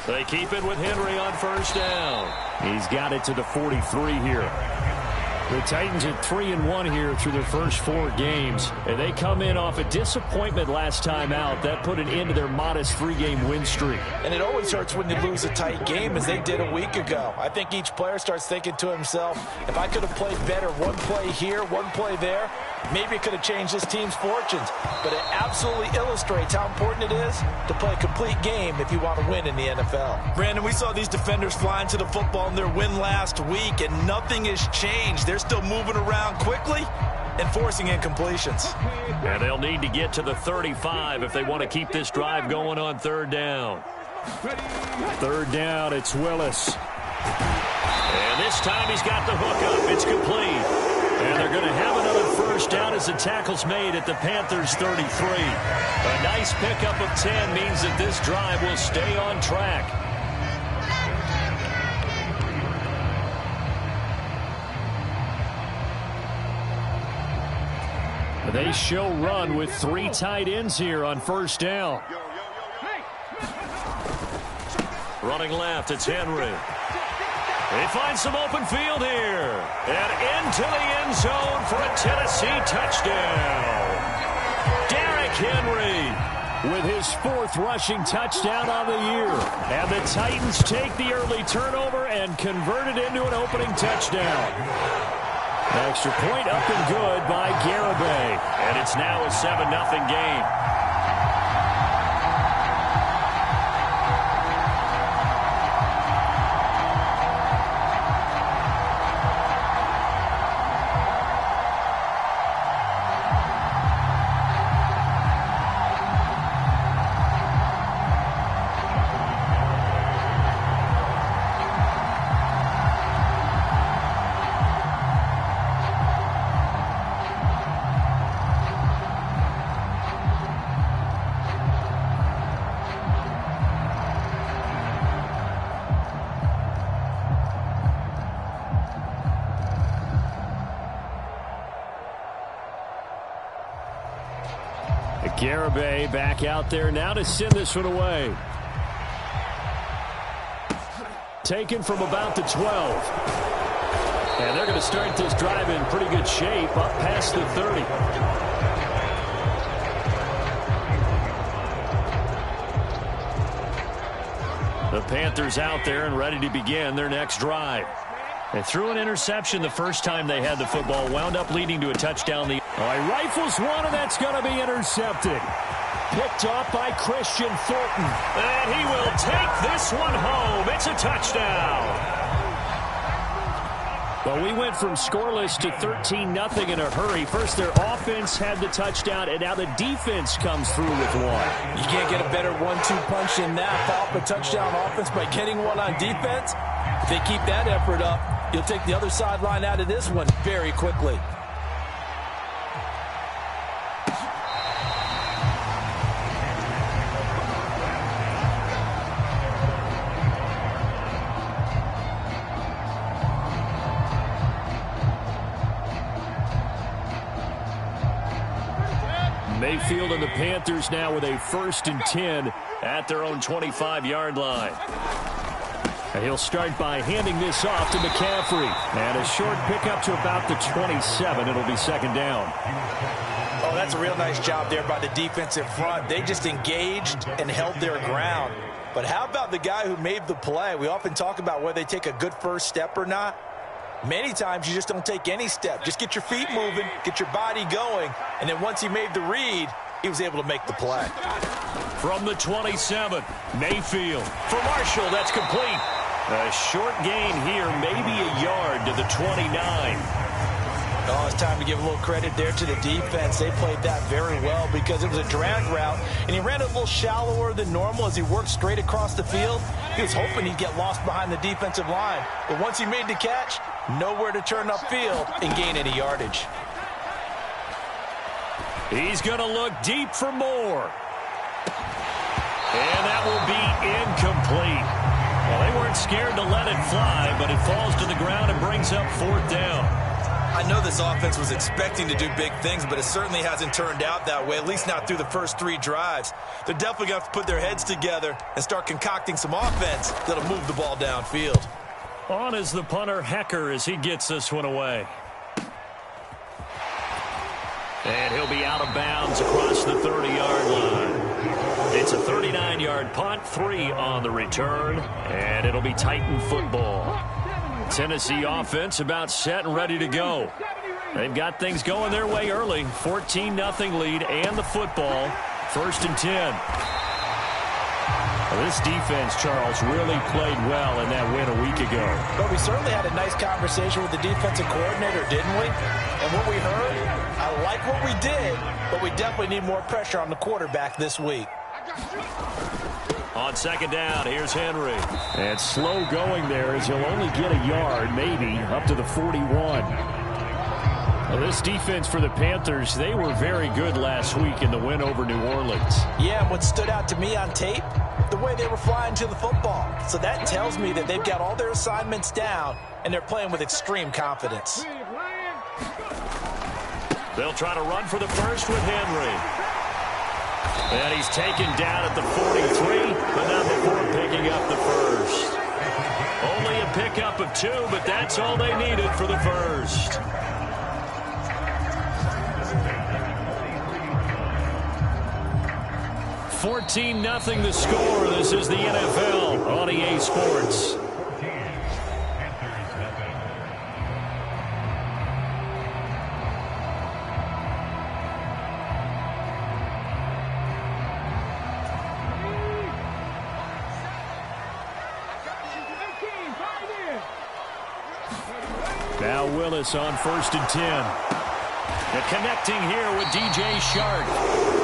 They keep it with Henry on first down. He's got it to the 43 here. The Titans are 3-1 here through their first 4 games. And they come in off a disappointment last time out. That put an end to their modest 3-game win streak. And it always hurts when you lose a tight game, as they did a week ago. I think each player starts thinking to himself, if I could have played better one play here, one play there, maybe it could have changed this team's fortunes. But it absolutely illustrates how important it is to play a complete game if you want to win in the NFL. Brandon, we saw these defenders flying to the football in their win last week, and nothing has changed. They're still moving around quickly and forcing incompletions. And they'll need to get to the 35 if they want to keep this drive going on third down. Third down, it's Willis. And this time he's got the hook up. It's complete. And they're going to have another first down as the tackle's made at the Panthers' 33. A nice pickup of 10 means that this drive will stay on track. They show run with 3 tight ends here on first down. Running left, it's Henry. They find some open field here. And into the end zone for a Tennessee touchdown. Derrick Henry with his 4th rushing touchdown on the year. And the Titans take the early turnover and convert it into an opening touchdown. Extra point up and good by Garibay. And it's now a 7-0 game. Garibay back out there now to send this one away. Taken from about the 12. And they're going to start this drive in pretty good shape up past the 30. The Panthers out there and ready to begin their next drive. They threw an interception the first time they had the football, wound up leading to a touchdown. He rifles one, and that's going to be intercepted. Picked off by Christian Thornton. And he will take this one home. It's a touchdown. Well, we went from scoreless to 13-0 in a hurry. First, their offense had the touchdown, and now the defense comes through with one. You can't get a better 1-2 punch than that. Off a touchdown offense by getting one on defense. If they keep that effort up, you'll take the other sideline out of this one very quickly. Mayfield and the Panthers now with a 1st and 10 at their own 25-yard line. And he'll start by handing this off to McCaffrey. And a short pickup to about the 27. It'll be 2nd down. Oh, that's a real nice job there by the defensive front. They just engaged and held their ground. But how about the guy who made the play? We often talk about whether they take a good first step or not. Many times you just don't take any step. Just get your feet moving, get your body going, and then once he made the read, he was able to make the play. From the 27, Mayfield. For Marshall, that's complete. A short gain here, maybe a yard to the 29. Oh, it's time to give a little credit there to the defense. They played that very well because it was a drag route, and he ran a little shallower than normal as he worked straight across the field. He was hoping he'd get lost behind the defensive line. But once he made the catch, nowhere to turn upfield and gain any yardage. He's going to look deep for more. And that will be incomplete. Well, they weren't scared to let it fly, but it falls to the ground and brings up 4th down. I know this offense was expecting to do big things, but it certainly hasn't turned out that way, at least not through the first 3 drives. They're definitely going to have to put their heads together and start concocting some offense that'll move the ball downfield. On is the punter, Hecker, as he gets this one away. And he'll be out of bounds across the 30-yard line. It's a 39-yard punt, 3 on the return, and it'll be Titan football. Tennessee offense about set and ready to go. They've got things going their way early. 14-0 lead and the football. 1st and 10. Well, this defense, Charles, really played well in that win a week ago. But we certainly had a nice conversation with the defensive coordinator, didn't we? And what we heard, I like what we did, but we definitely need more pressure on the quarterback this week. On 2nd down, here's Henry. And slow going there as he'll only get a yard, maybe, up to the 41. Well, this defense for the Panthers, they were very good last week in the win over New Orleans. Yeah, and what stood out to me on tape, the way they were flying to the football. So that tells me that they've got all their assignments down, and they're playing with extreme confidence. They'll try to run for the first with Henry. And he's taken down at the 43, but not before picking up the first. Only a pickup of 2, but that's all they needed for the first. $14-0 the score. This is the NFL on EA Sports. Now Willis on 1st and 10. And connecting here with DJ Shark.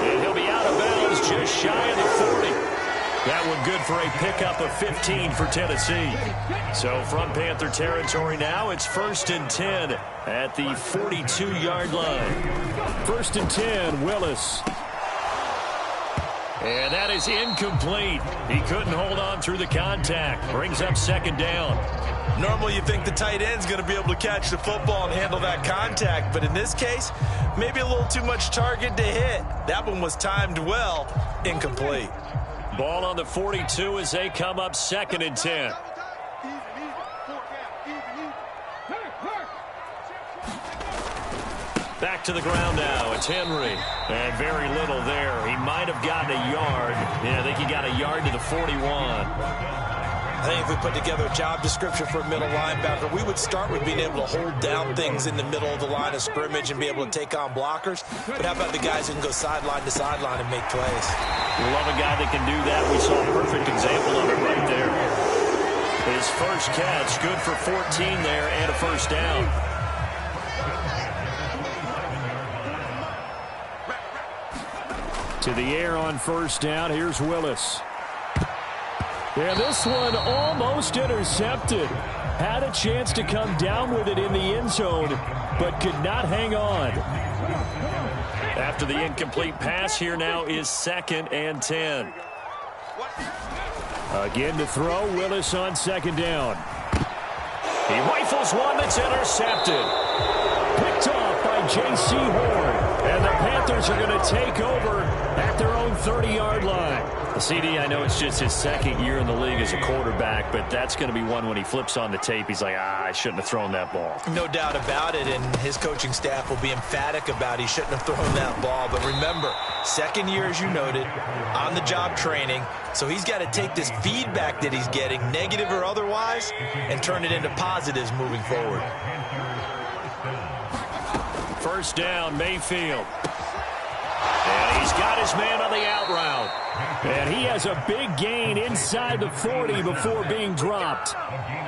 And he'll be out of bounds just shy of the 40. That one good for a pickup of 15 for Tennessee. So from Panther territory now, it's 1st and 10 at the 42-yard line. 1st and 10, Willis. And that is incomplete. He couldn't hold on through the contact. Brings up 2nd down. Normally you think the tight end's going to be able to catch the football and handle that contact, but in this case, maybe a little too much target to hit. That one was timed well, incomplete. Ball on the 42 as they come up 2nd and 10. Back to the ground now. It's Henry. And very little there. He might have gotten a yard. Yeah, I think he got a yard to the 41. I think if we put together a job description for a middle linebacker, we would start with being able to hold down things in the middle of the line of scrimmage and be able to take on blockers. But how about the guys who can go sideline to sideline and make plays? We love a guy that can do that. We saw a perfect example of it right there. His first catch, good for 14 there and a 1st down. To the air on 1st down. Here's Willis. And this one almost intercepted. Had a chance to come down with it in the end zone, but could not hang on. After the incomplete pass, here now is 2nd and 10. Again to throw, Willis on 2nd down. He rifles one that's intercepted. Picked off by J.C. Horn. And the Panthers are going to take over at their own 30-yard line. The CD, I know it's just his 2nd year in the league as a quarterback, but that's going to be one when he flips on the tape. He's like, I shouldn't have thrown that ball. No doubt about it, and his coaching staff will be emphatic about he shouldn't have thrown that ball. But remember, 2nd year, as you noted, on-the-job training. So he's got to take this feedback that he's getting, negative or otherwise, and turn it into positives moving forward. 1st down, Mayfield. And he's got his man on the out route. And he has a big gain inside the 40 before being dropped.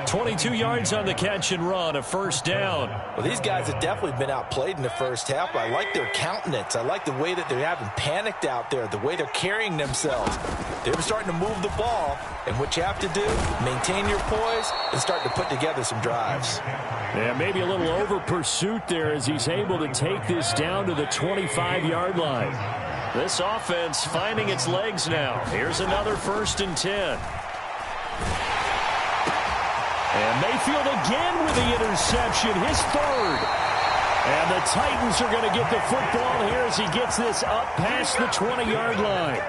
22 yards on the catch and run, a 1st down. Well, these guys have definitely been outplayed in the first half. I like their countenance. I like the way that they're having panicked out there, the way they're carrying themselves. They're starting to move the ball, and what you have to do, maintain your poise and start to put together some drives. Yeah, maybe a little over pursuit there as he's able to take this down to the 25-yard line. This offense finding its legs now. Here's another 1st and 10. And Mayfield again with the interception, his 3rd. And the Titans are going to get the football here as he gets this up past the 20-yard line.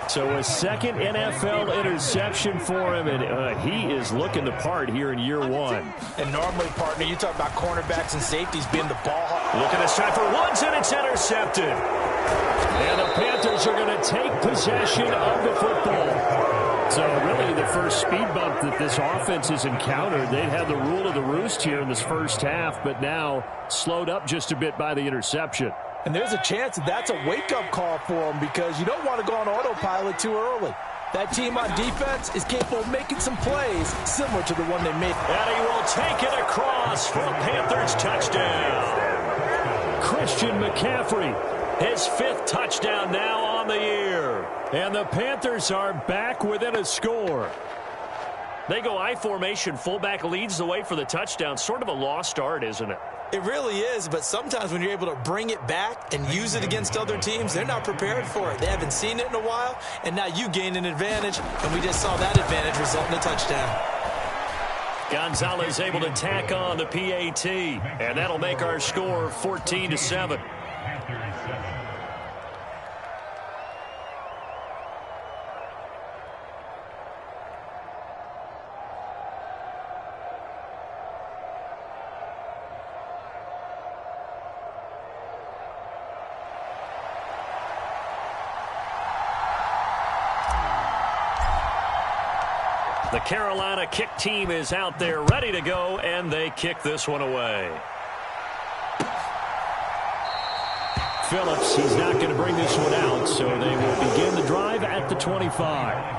So a second NFL interception for him, and he is looking the part here in year one. And normally, partner, you talk about cornerbacks and safeties being the ball hawk. Look at this time for Woods, and it's intercepted. And the Panthers are going to take possession of the football. So really the first speed bump that this offense has encountered. They'd had the rule of the roost here in this first half, but now slowed up just a bit by the interception. And there's a chance that that's a wake-up call for them because you don't want to go on autopilot too early. That team on defense is capable of making some plays similar to the one they made. And he will take it across for a Panthers touchdown. Christian McCaffrey, his 5th touchdown now on the year. And the Panthers are back within a score. They go I formation. Fullback leads the way for the touchdown. Sort of a lost art, isn't it? It really is, but sometimes when you're able to bring it back and use it against other teams, they're not prepared for it. They haven't seen it in a while, and now you gain an advantage, and we just saw that advantage result in a touchdown. Gonzalez able to tack on the PAT, and that'll make our score 14-7. The Carolina kick team is out there ready to go, and they kick this one away. Phillips, he's not going to bring this one out, so they will begin the drive at the 25.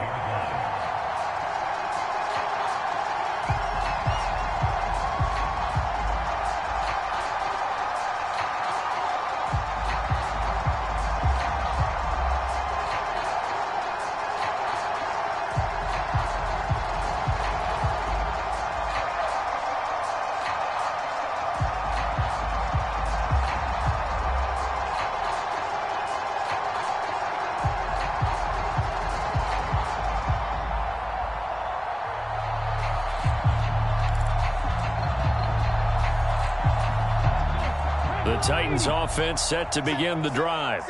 The Titans offense set to begin the drive.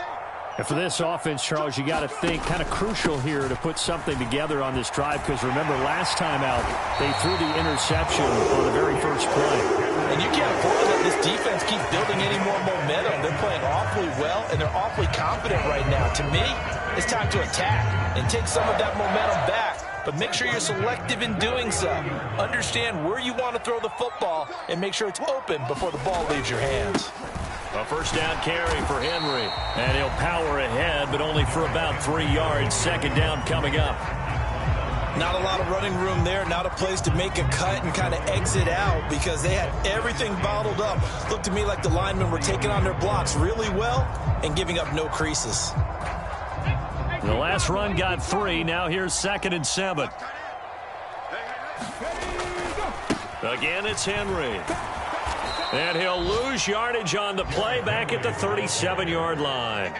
And for this offense, Charles, you got to think kind of crucial here to put something together on this drive, because remember last time out they threw the interception on the very first play. And you can't afford to let this defense keep building any more momentum. They're playing awfully well, and they're awfully confident right now. To me, it's time to attack and take some of that momentum back. But make sure you're selective in doing so. Understand where you want to throw the football and make sure it's open before the ball leaves your hands. A first down carry for Henry. And he'll power ahead, but only for about 3 yards. Second down coming up. Not a lot of running room there. Not a place to make a cut and kind of exit out because they had everything bottled up. Looked to me like the linemen were taking on their blocks really well and giving up no creases. The last run got 3. Now here's 2nd and 7. Again, it's Henry. And he'll lose yardage on the play back at the 37-yard line.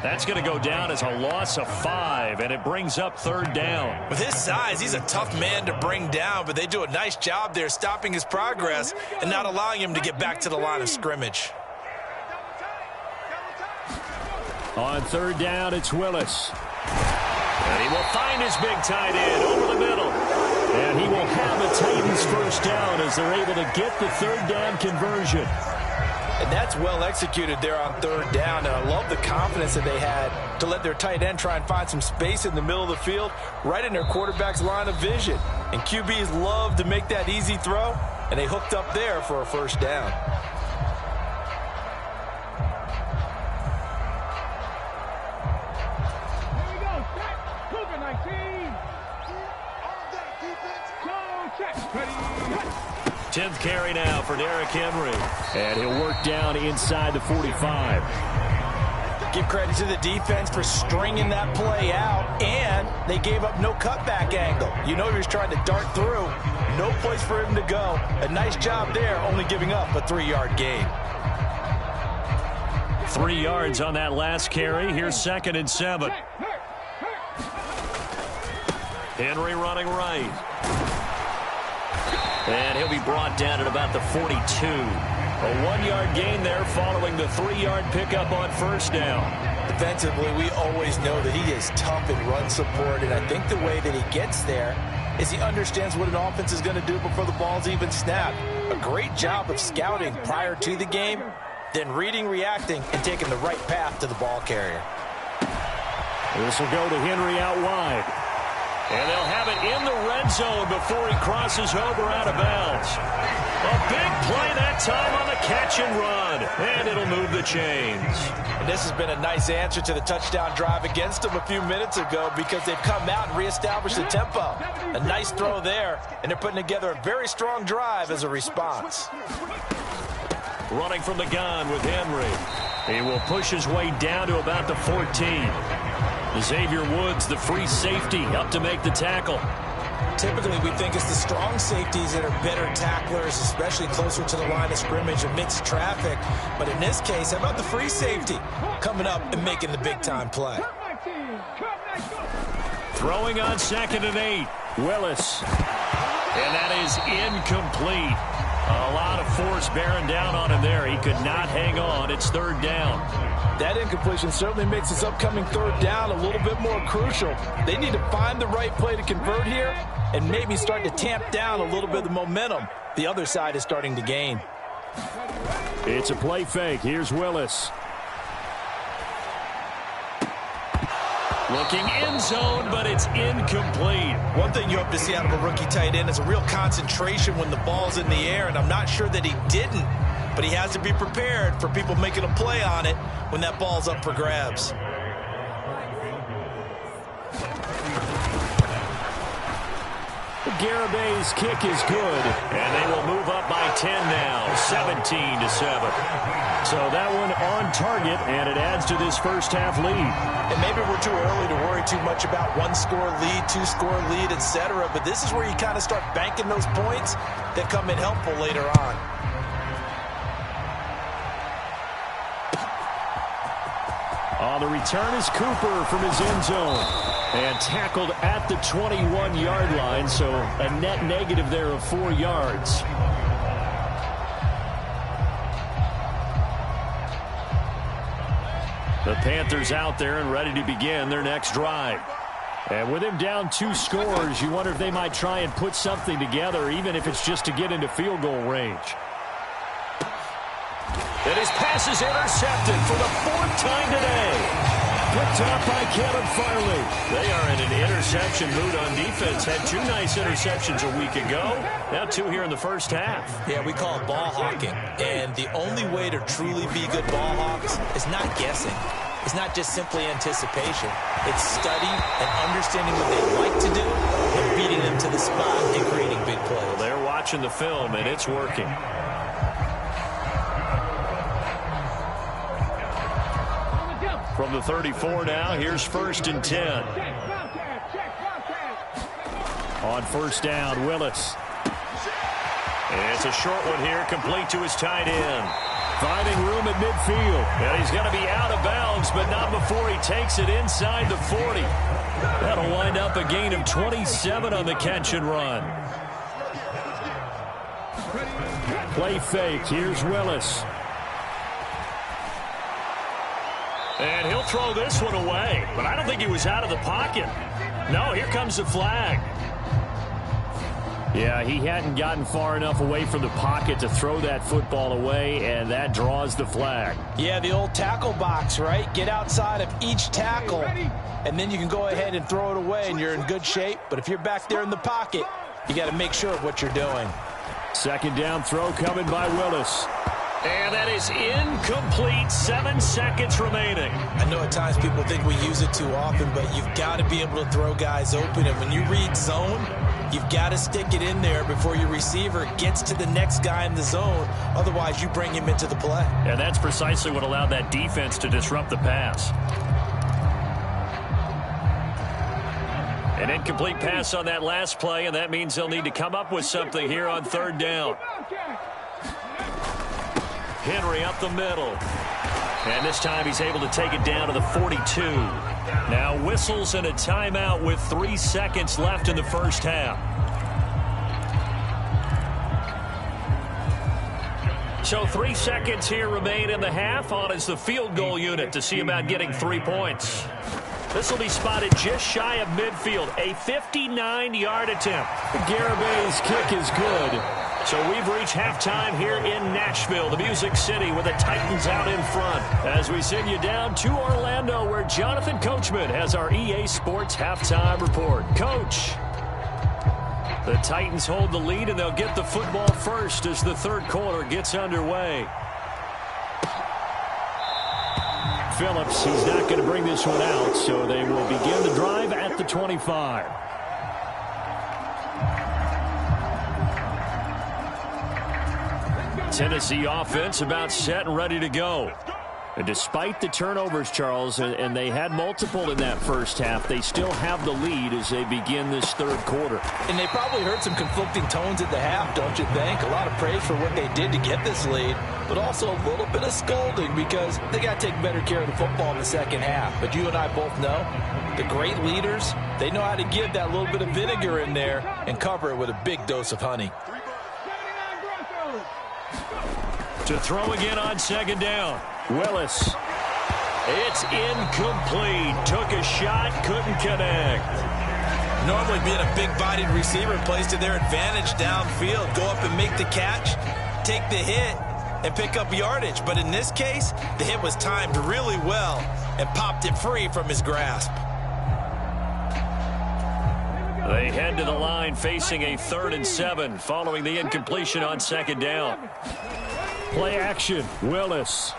That's going to go down as a loss of 5, and it brings up 3rd down. With his size, he's a tough man to bring down, but they do a nice job there stopping his progress and not allowing him to get back to the line of scrimmage. On 3rd down, it's Willis. And he will find his big tight end over the middle. And he will have a Titans first down as they're able to get the 3rd down conversion. And that's well executed there on 3rd down. And I love the confidence that they had to let their tight end try and find some space in the middle of the field, right in their quarterback's line of vision. And QBs love to make that easy throw, and they hooked up there for a first down. Here we go, set, Cougar 19. 10th carry now for Derrick Henry. And he'll work down inside the 45. Give credit to the defense for stringing that play out, and they gave up no cutback angle. You know he was trying to dart through. No place for him to go. A nice job there, only giving up a 3-yard gain. 3 yards on that last carry. Here's 2nd and 7. Henry running right. And he'll be brought down at about the 42. A 1-yard gain there following the 3-yard pickup on first down. Defensively, we always know that he is tough in run support, and I think the way that he gets there is he understands what an offense is going to do before the ball's even snapped. A great job of scouting prior to the game, then reading, reacting, and taking the right path to the ball carrier. This will go to Henry out wide. And they'll have it in the red zone before he crosses over out of bounds. A big play that time on the catch and run. And it'll move the chains. And this has been a nice answer to the touchdown drive against them a few minutes ago because they've come out and reestablished the tempo. A nice throw there, and they're putting together a very strong drive as a response. Running from the gun with Henry. He will push his way down to about the 14. Xavier Woods, the free safety, up to make the tackle. Typically, we think it's the strong safeties that are better tacklers, especially closer to the line of scrimmage amidst traffic. But in this case, how about the free safety coming up and making the big-time play? Throwing on 2nd and 8. Willis. And that is incomplete. A lot of force bearing down on him there. He could not hang on. It's 3rd down. That incompletion certainly makes this upcoming 3rd down a little bit more crucial. They need to find the right play to convert here and maybe start to tamp down a little bit of the momentum the other side is starting to gain. It's a play fake. Here's Willis. Looking end zone, but it's incomplete. One thing you hope to see out of a rookie tight end is a real concentration when the ball's in the air, and I'm not sure that he didn't, but he has to be prepared for people making a play on it when that ball's up for grabs. Garabay's kick is good, and they will move up by 10 now, 17-7. So that one on target, and it adds to this first half lead. And maybe we're too early to worry too much about 1-score lead, 2-score lead, etc. But this is where you kind of start banking those points that come in helpful later on. On the return is Cooper from his end zone. And tackled at the 21-yard line, so a net negative there of 4 yards. The Panthers out there and ready to begin their next drive. And with him down 2 scores, you wonder if they might try and put something together, even if it's just to get into field goal range. And his pass is intercepted for the 4th time today. Picked up by Kevin Farley. They are in an interception mood on defense. Had 2 nice interceptions a week ago. Now 2 here in the first half. Yeah, we call it ball hawking. And the only way to truly be good ball hawks is not guessing. It's not just simply anticipation. It's study and understanding what they like to do and beating them to the spot and creating big plays. Well, they're watching the film, and it's working. From the 34 now, here's 1st and 10. On first down, Willis. And it's a short one here, complete to his tight end. Finding room at midfield. And he's going to be out of bounds, but not before he takes it inside the 40. That'll wind up a gain of 27 on the catch and run. Play fake. Here's Willis. And he'll throw this one away. But I don't think he was out of the pocket. No, here comes the flag. Yeah, he hadn't gotten far enough away from the pocket to throw that football away, and that draws the flag. Yeah, the old tackle box, right? Get outside of each tackle, and then you can go ahead and throw it away, and you're in good shape. But if you're back there in the pocket, you got to make sure of what you're doing. 2nd down throw coming by Willis. And that is incomplete. 7 seconds remaining. I know at times people think we use it too often, but you've got to be able to throw guys open. And when you read zone, you've got to stick it in there before your receiver gets to the next guy in the zone. Otherwise, you bring him into the play. And that's precisely what allowed that defense to disrupt the pass. An incomplete pass on that last play, and that means they'll need to come up with something here on 3rd down. Henry up the middle. And this time he's able to take it down to the 42. Now whistles and a timeout with 3 seconds left in the first half. So 3 seconds here remain in the half. On is the field goal unit to see about getting 3 points. This will be spotted just shy of midfield. A 59-yard attempt. Garabay's kick is good. So we've reached halftime here in Nashville, the Music City, with the Titans out in front. As we send you down to Orlando, where Jonathan Coachman has our EA Sports halftime report. Coach. The Titans hold the lead, and they'll get the football first as the third quarter gets underway. Phillips, he's not going to bring this one out, so they will begin the drive at the 25. Tennessee offense about set and ready to go. And despite the turnovers, Charles, and they had multiple in that first half, they still have the lead as they begin this third quarter. And they probably heard some conflicting tones at the half, don't you think? A lot of praise for what they did to get this lead, but also a little bit of scolding because they got to take better care of the football in the second half. But you and I both know the great leaders, they know how to give that little bit of vinegar in there and cover it with a big dose of honey. To throw again on second down. Willis. It's incomplete. Took a shot, couldn't connect. Normally being a big-bodied receiver plays to their advantage downfield. Go up and make the catch, take the hit, and pick up yardage. But in this case, the hit was timed really well and popped it free from his grasp. They head to the line facing a 3rd and 7 following the incompletion on second down. Play action. Willis.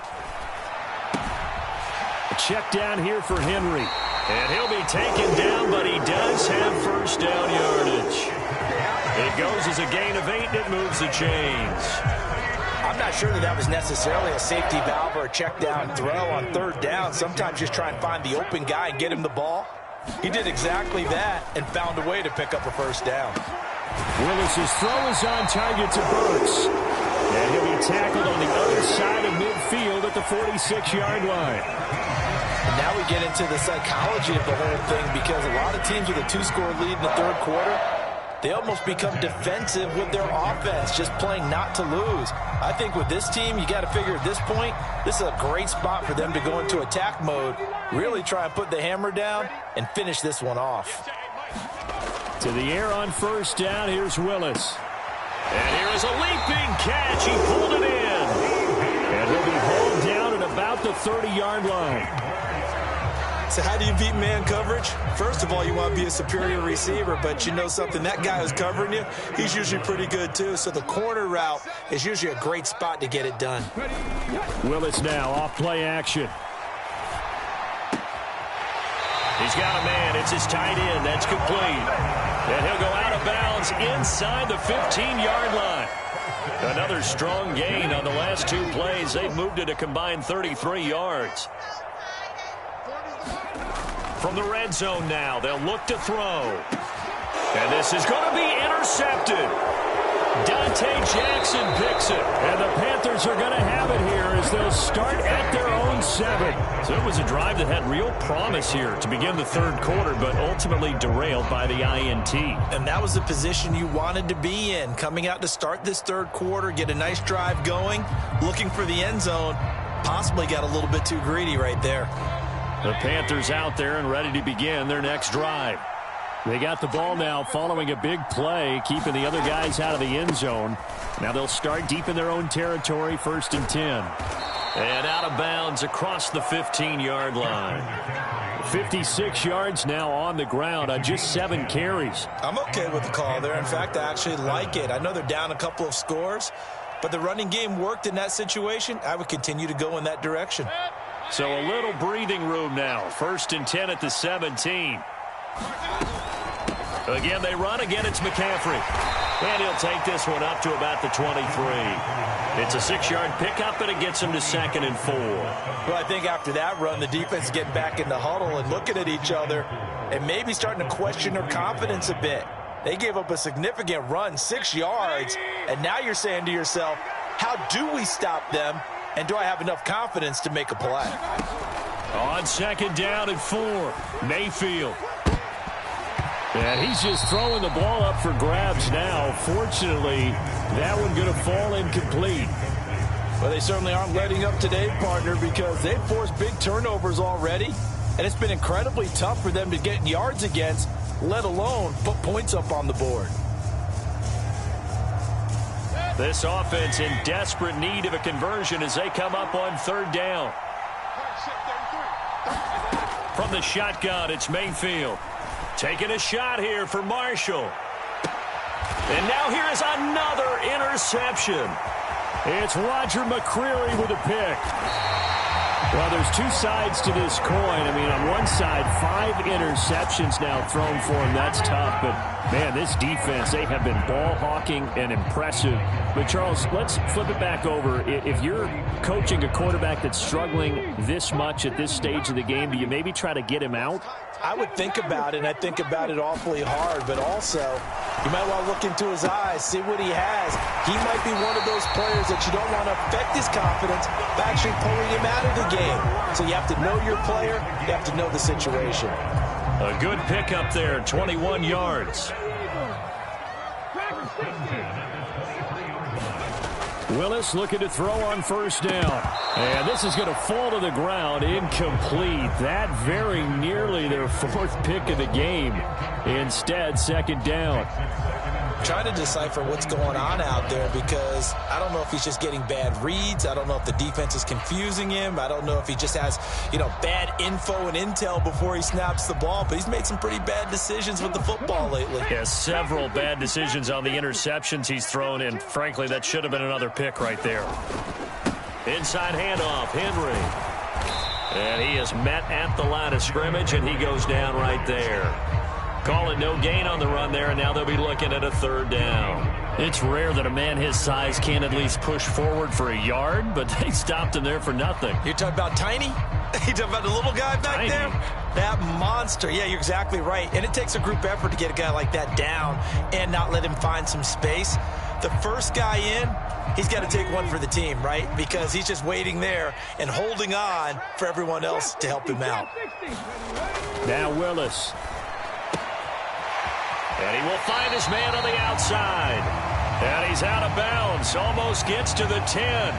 A check down here for Henry. And he'll be taken down, but he does have first down yardage. It goes as a gain of 8, and it moves the chains. I'm not sure that was necessarily a safety valve or a check down throw on third down. Sometimes just try and find the open guy and get him the ball. He did exactly that and found a way to pick up a first down. Willis's throw is on target to Burks. And he'll be tackled on the other side of midfield at the 46-yard line. And now we get into the psychology of the whole thing because a lot of teams with a 2-score lead in the third quarter, they almost become defensive with their offense, just playing not to lose. I think with this team, you got to figure at this point, this is a great spot for them to go into attack mode, really try and put the hammer down and finish this one off. To the air on first down, here's Willis. And here is a leaping catch. He pulled it in. And he'll be hauled down at about the 30-yard line. So how do you beat man coverage? First of all, you want to be a superior receiver, but you know something, that guy who's covering you, he's usually pretty good too. So the corner route is usually a great spot to get it done. Willis now off play action. He's got a man. It's his tight end. That's complete. And he'll go out of bounds inside the 15-yard line. Another strong gain on the last 2 plays. They've moved it a combined 33 yards. From the red zone now, they'll look to throw. And this is going to be intercepted. Dante Jackson picks it. And the Panthers are going to have it here as they'll start at their own 7. So it was a drive that had real promise here to begin the third quarter, but ultimately derailed by the INT. And that was the position you wanted to be in, coming out to start this third quarter, get a nice drive going, looking for the end zone. Possibly got a little bit too greedy right there. The Panthers out there and ready to begin their next drive. They got the ball now following a big play, keeping the other guys out of the end zone. Now they'll start deep in their own territory, 1st and 10. And out of bounds across the 15-yard line. 56 yards now on the ground on just 7 carries. I'm okay with the call there. In fact, I actually like it. I know they're down a couple of scores, but the running game worked in that situation. I would continue to go in that direction. So a little breathing room now. 1st and 10 at the 17. Again, they run. Again, it's McCaffrey. And he'll take this one up to about the 23. It's a 6-yard pickup, and it gets him to 2nd and 4. Well, I think after that run, the defense is getting back in the huddle and looking at each other and maybe starting to question their confidence a bit. They gave up a significant run, 6 yards, and now you're saying to yourself, how do we stop them, and do I have enough confidence to make a play? On 2nd down and 4, Mayfield. And he's just throwing the ball up for grabs now. Fortunately, that one going to fall incomplete. Well, they certainly aren't letting up today, partner, because they've forced big turnovers already, and it's been incredibly tough for them to get yards against, let alone put points up on the board. This offense in desperate need of a conversion as they come up on third down. From the shotgun, it's Mayfield. Taking a shot here for Marshall. And now here is another interception. It's Roger McCreary with a pick. Well, there's two sides to this coin. I mean, on one side, 5 interceptions now thrown for him. That's tough. But, man, this defense, they have been ball hawking and impressive. But, Charles, let's flip it back over. If you're coaching a quarterback that's struggling this much at this stage of the game, do you maybe try to get him out? I would think about it, and I think about it awfully hard. But also, you might want to look into his eyes, see what he has. He might be one of those players that you don't want to affect his confidence by actually pulling him out of the game. So you have to know your player. You have to know the situation. A good pickup there, 21 yards. Willis looking to throw on first down. And this is going to fall to the ground, incomplete. That very nearly their 4th pick of the game. Instead, second down. Trying to decipher what's going on out there, because I don't know if he's just getting bad reads. I don't know if the defense is confusing him. I don't know if he just has, bad info and intel before he snaps the ball. But he's made some pretty bad decisions with the football lately. Yeah, several bad decisions on the interceptions he's thrown, and frankly, that should have been another pick right there. Inside handoff, Henry. And he is met at the line of scrimmage, and he goes down right there. Calling no gain on the run there, and now they'll be looking at a third down. It's rare that a man his size can at least push forward for a yard, but they stopped him there for nothing. You're talking about Tiny? You're talking about the little guy back there? That monster. Yeah, you're exactly right. And it takes a group effort to get a guy like that down and not let him find some space. The first guy in, he's got to take one for the team, right? Because he's just waiting there and holding on for everyone else to help him out. Now Willis. And he will find his man on the outside. And he's out of bounds. Almost gets to the 10.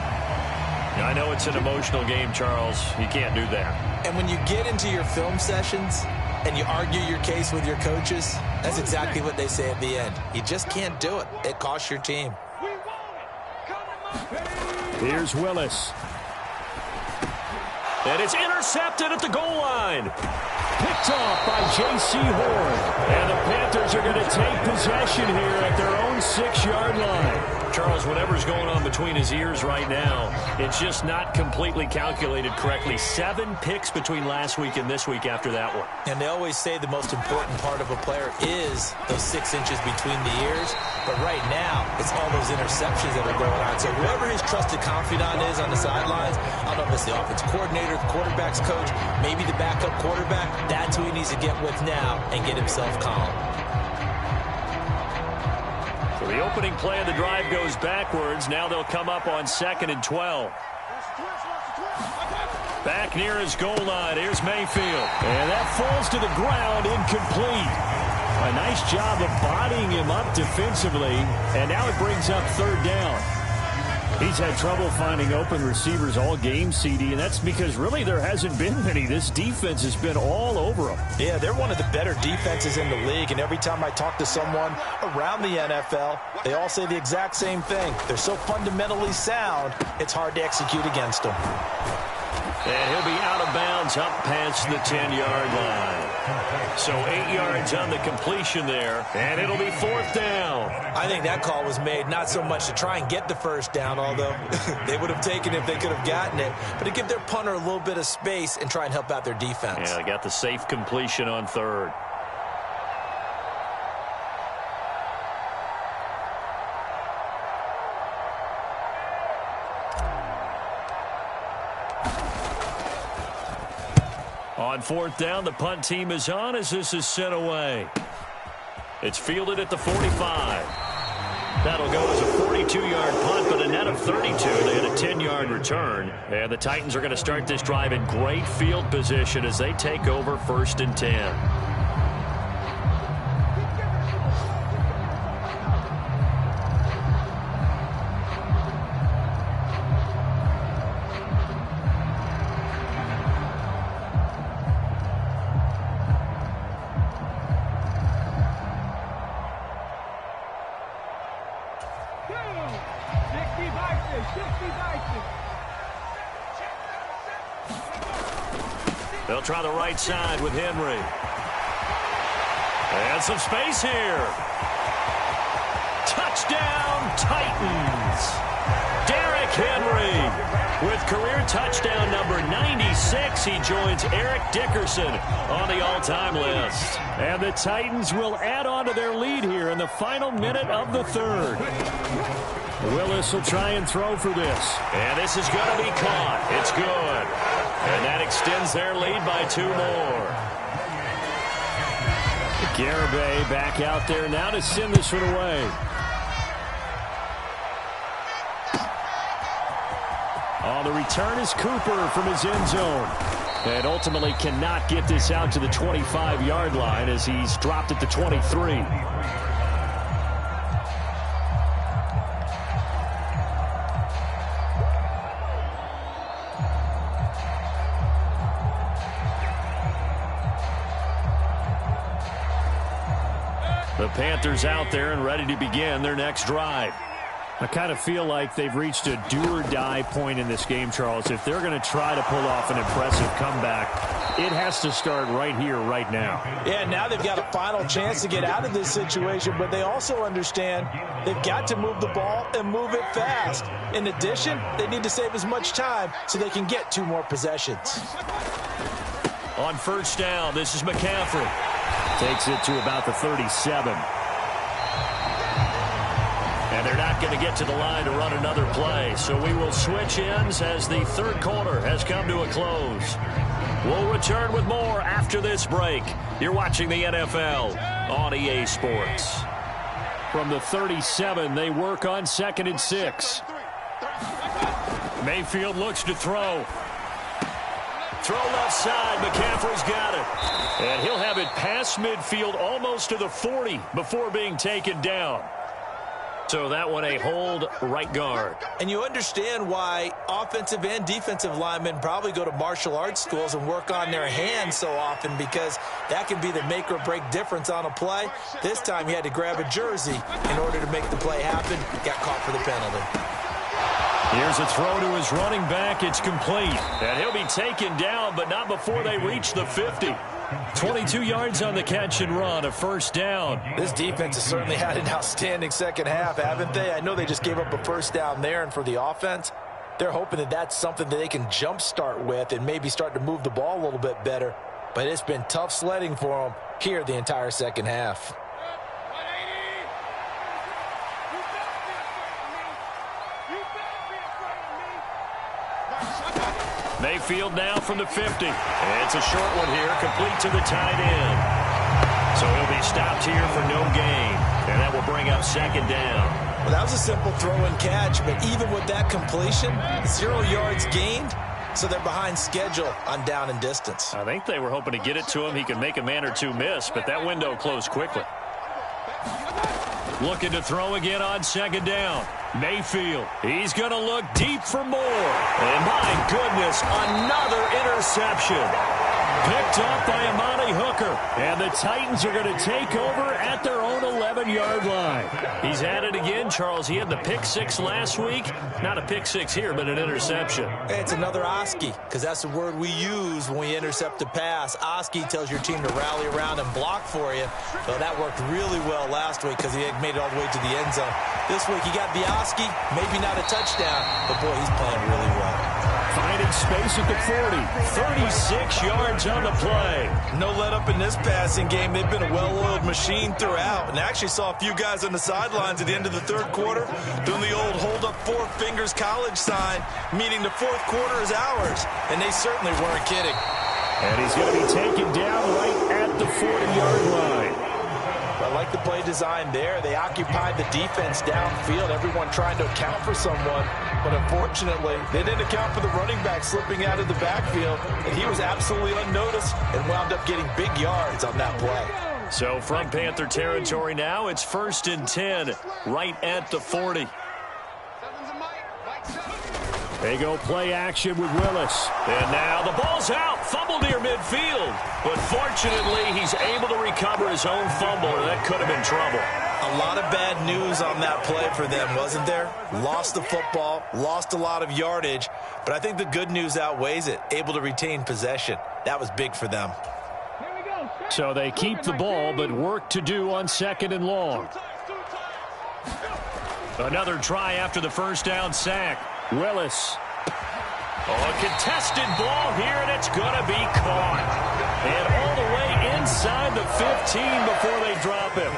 I know it's an emotional game, Charles. You can't do that. And when you get into your film sessions and you argue your case with your coaches, that's exactly what they say at the end. You just can't do it. It costs your team. Here's Willis. And it's intercepted at the goal line. Picked off by J.C. Horn. And the Panthers are going to take possession here at their own 6-yard line. Charles, whatever's going on between his ears right now, it's just not completely calculated correctly. 7 picks between last week and this week after that one. And they always say the most important part of a player is those 6 inches between the ears. But right now, it's all those interceptions that are going on. So whoever his trusted confidant is on the sidelines, I don't know if it's the offense coordinator, the quarterback's coach, maybe the backup quarterback, that's who he needs to get with now and get himself calm. So the opening play of the drive goes backwards. Now they'll come up on 2nd and 12. Back near his goal line. Here's Mayfield. And that falls to the ground, incomplete. A nice job of bodying him up defensively. And now it brings up third down. He's had trouble finding open receivers all game, CD, and that's because really there hasn't been many. This defense has been all over them. Yeah, they're one of the better defenses in the league, and every time I talk to someone around the NFL, they all say the exact same thing. They're so fundamentally sound, it's hard to execute against them. And he'll be out of bounds up past the 10-yard line. So 8 yards on the completion there, and it'll be 4th down. I think that call was made not so much to try and get the first down, although they would have taken it if they could have gotten it, but to give their punter a little bit of space and try and help out their defense. Yeah, they got the safe completion on 3rd. On 4th down, the punt team is on as this is sent away. It's fielded at the 45. That'll go as a 42-yard punt, but a net of 32. They had a 10-yard return. And the Titans are going to start this drive in great field position as they take over 1st and 10. They'll try the right side with Henry. And some space here. Touchdown, Titans. Derrick Henry with career touchdown number 96. He joins Eric Dickerson on the all-time list. And the Titans will add on to their lead here in the final minute of the third. Willis will try and throw for this. And this is going to be caught. It's good. And that extends their lead by 2 more. Garibay back out there now to send this one away. On the return is Cooper from his end zone. And ultimately cannot get this out to the 25-yard line as he's dropped at the 23. The Panthers out there and ready to begin their next drive. I kind of feel like they've reached a do-or-die point in this game, Charles. If they're going to try to pull off an impressive comeback, it has to start right here, right now. Yeah, now they've got a final chance to get out of this situation, but they also understand they've got to move the ball and move it fast. In addition, they need to save as much time so they can get 2 more possessions. On first down, this is McCaffrey. Takes it to about the 37. And they're not going to get to the line to run another play. So we will switch ends as the third quarter has come to a close. We'll return with more after this break. You're watching the NFL on EA Sports. From the 37, they work on 2nd and 6. Mayfield looks to throw. Throw left side. McCaffrey's got it. And he'll have it past midfield almost to the 40 before being taken down. So that one a hold right guard. And you understand why offensive and defensive linemen probably go to martial arts schools and work on their hands so often, because that can be the make or break difference on a play. This time he had to grab a jersey in order to make the play happen. Got caught for the penalty. Here's a throw to his running back. It's complete. And he'll be taken down, but not before they reach the 50. 22 yards on the catch and run, a first down. This defense has certainly had an outstanding second half, haven't they? I know they just gave up a first down there, and for the offense, they're hoping that that's something that they can jumpstart with and maybe start to move the ball a little bit better. But it's been tough sledding for them here the entire second half. Mayfield now from the 50. And it's a short one here, complete to the tight end. So he'll be stopped here for no gain. And that will bring up 2nd down. Well, that was a simple throw and catch, but even with that completion, 0 yards gained, so they're behind schedule on down and distance. I think they were hoping to get it to him. He could make a man or 2 miss, but that window closed quickly. Looking to throw again on 2nd down. Mayfield, he's going to look deep for more. And my goodness, another interception. Picked up by Amani Hooker. And the Titans are going to take over at their own 11-yard line. He's at it again, Charles. He had the pick 6 last week. Not a pick 6 here, but an interception. It's another Oski, because that's the word we use when we intercept a pass. Oski tells your team to rally around and block for you. So that worked really well last week because he had made it all the way to the end zone. This week he got the Oski, maybe not a touchdown, but boy, he's playing really well. Finding space at the 40. 36 yards on the play. No let up in this passing game. They've been a well-oiled machine throughout. And actually saw a few guys on the sidelines at the end of the third quarter doing the old hold up 4 fingers college sign, meaning the fourth quarter is ours. And they certainly weren't kidding. And he's going to be taken down right at the 40-yard line. I like the play design there. They occupied the defense downfield, everyone trying to account for someone. But unfortunately, they didn't account for the running back slipping out of the backfield. And he was absolutely unnoticed and wound up getting big yards on that play. So from Panther territory now, it's 1st and 10, right at the 40. They go play action with Willis. And now the ball's out. Fumble near midfield. But fortunately, he's able to recover his own fumble, or that could have been trouble. A lot of bad news on that play for them, wasn't there? Lost the football, lost a lot of yardage, but I think the good news outweighs it. Able to retain possession. That was big for them. So they keep the ball, but work to do on 2nd and long. Another try after the first down sack. Willis. Oh, a contested ball here, and it's going to be caught. And all the way inside the 15 before they drop him.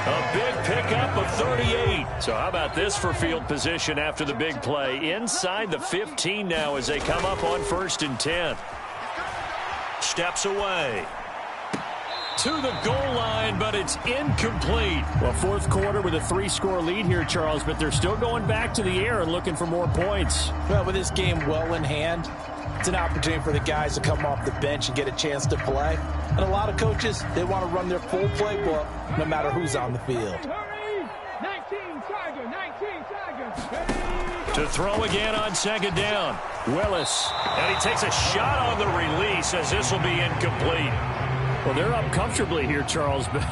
A big pickup of 38. So how about this for field position after the big play? Inside the 15 now as they come up on 1st and 10. Steps away to the goal line, but it's incomplete. Well, 4th quarter with a 3-score lead here, Charles, but they're still going back to the air and looking for more points. Well, with this game well in hand, it's an opportunity for the guys to come off the bench and get a chance to play. And a lot of coaches, they want to run their full playbook no matter who's on the field. 19 Tigers. To throw again on 2nd down. Willis. And he takes a shot on the release as this will be incomplete. Well, they're up comfortably here, Charles, but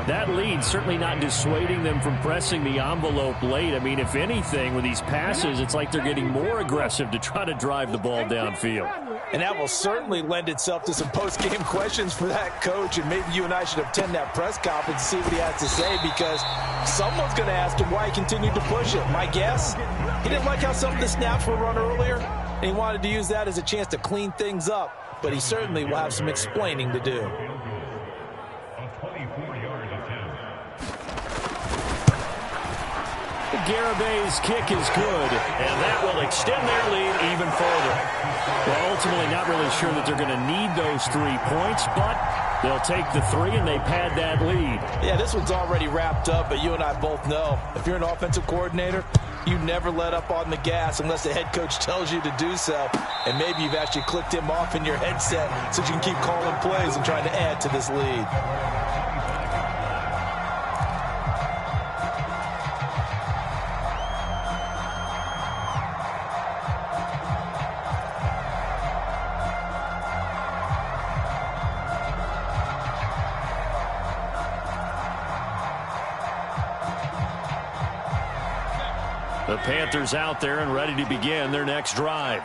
that lead certainly not dissuading them from pressing the envelope late. I mean, if anything, with these passes, it's like they're getting more aggressive to try to drive the ball downfield. And that will certainly lend itself to some post-game questions for that coach, and maybe you and I should attend that press conference and see what he has to say, because someone's going to ask him why he continued to push it. My guess, he didn't like how some of the snaps were run earlier, and he wanted to use that as a chance to clean things up. But he certainly will have some explaining to do. Garabay's kick is good, and that will extend their lead even further. Well, ultimately not really sure that they're going to need those 3 points, but they'll take the 3 and they pad that lead. Yeah, this one's already wrapped up, but you and I both know if you're an offensive coordinator, you never let up on the gas unless the head coach tells you to do so. And maybe you've actually clicked him off in your headset so you can keep calling plays and trying to add to this lead. The Panthers out there and ready to begin their next drive.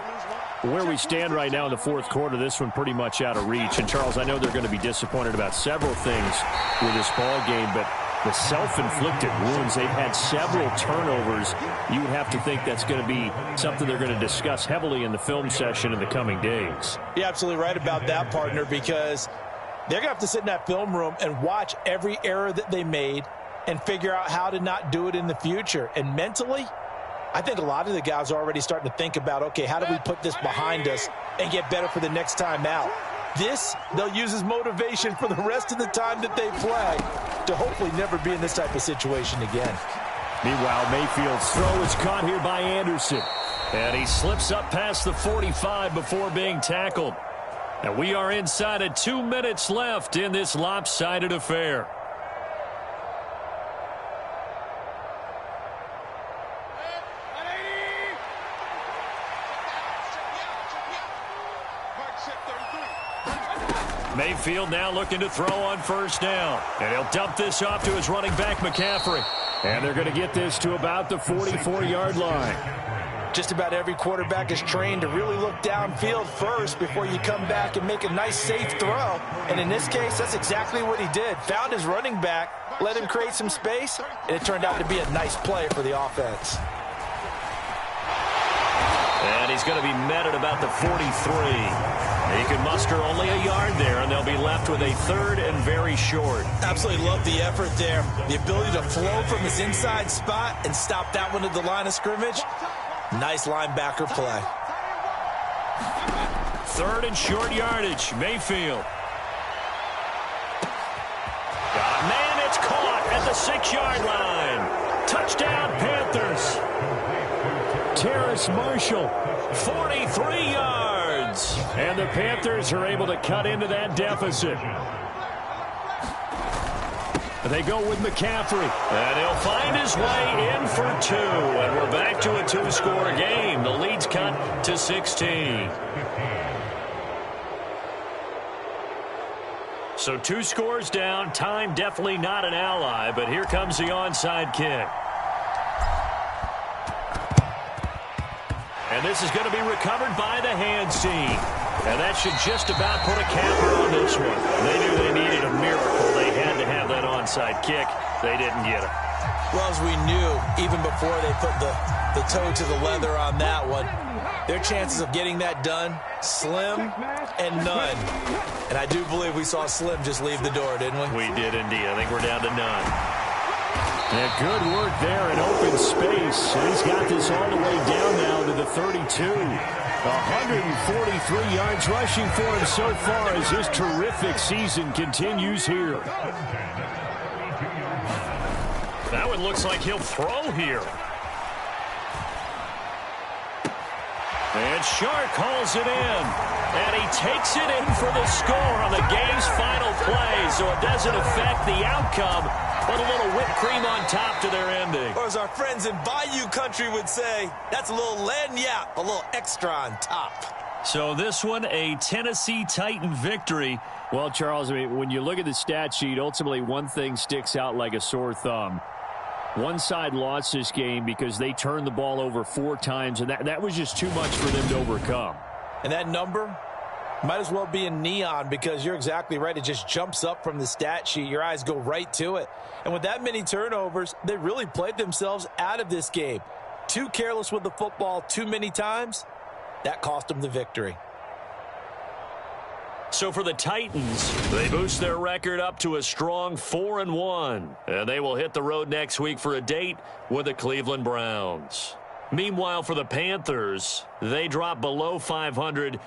Where we stand right now in the 4th quarter, this one pretty much out of reach. And, Charles, I know they're going to be disappointed about several things with this ball game, but the self-inflicted wounds, they've had several turnovers. You would have to think that's going to be something they're going to discuss heavily in the film session in the coming days. You're absolutely right about that, partner, because they're going to have to sit in that film room and watch every error that they made and figure out how to not do it in the future. And mentally, I think a lot of the guys are already starting to think about, okay, how do we put this behind us and get better for the next time out? This, they'll use as motivation for the rest of the time that they play to hopefully never be in this type of situation again. Meanwhile, Mayfield's throw is caught here by Anderson. And he slips up past the 45 before being tackled. And we are inside of 2 minutes left in this lopsided affair. Mayfield now looking to throw on 1st down. And he'll dump this off to his running back, McCaffrey. And they're going to get this to about the 44-yard line. Just about every quarterback is trained to really look downfield first before you come back and make a nice, safe throw. And in this case, that's exactly what he did. Found his running back, let him create some space, and it turned out to be a nice play for the offense. And he's going to be met at about the 43. He can muster only a yard there, and they'll be left with a 3rd and very short. Absolutely love the effort there. The ability to flow from his inside spot and stop that one at the line of scrimmage. Nice linebacker play. 3rd and short yardage. Mayfield. Got a man, it's caught at the 6-yard line. Touchdown, Panthers. Terrace Marshall, 43 yards. And the Panthers are able to cut into that deficit. They go with McCaffrey. And he'll find his way in for 2. And we're back to a 2-score game. The lead's cut to 16. So 2 scores down. Time definitely not an ally, but here comes the onside kick. And this is going to be recovered by the hands team. And that should just about put a capper on this one. They knew they needed a miracle. They had to have that onside kick. They didn't get it. Well, as we knew, even before they put the toe to the leather on that one, their chances of getting that done, slim and none. And I do believe we saw Slim just leave the door, didn't we? We did indeed. I think we're down to none. And good work there in open space. And he's got this all the way down now to the 32. 143 yards rushing for him so far as his terrific season continues here. That one looks like he'll throw here. And Shark hauls it in. And he takes it in for the score on the game's final play. So it doesn't affect the outcome, but a little whipped cream on top to their ending. Or as our friends in Bayou Country would say, that's a little lagniappe, a little extra on top. So this one, a Tennessee Titan victory. Well, Charles, I mean, when you look at the stat sheet, ultimately one thing sticks out like a sore thumb. One side lost this game because they turned the ball over 4 times, and that was just too much for them to overcome. And that number might as well be in neon because you're exactly right. It just jumps up from the stat sheet. Your eyes go right to it. And with that many turnovers, they really played themselves out of this game. Too careless with the football too many times. That cost them the victory. So for the Titans, they boost their record up to a strong 4-1. And they will hit the road next week for a date with the Cleveland Browns. Meanwhile, for the Panthers, they drop below 500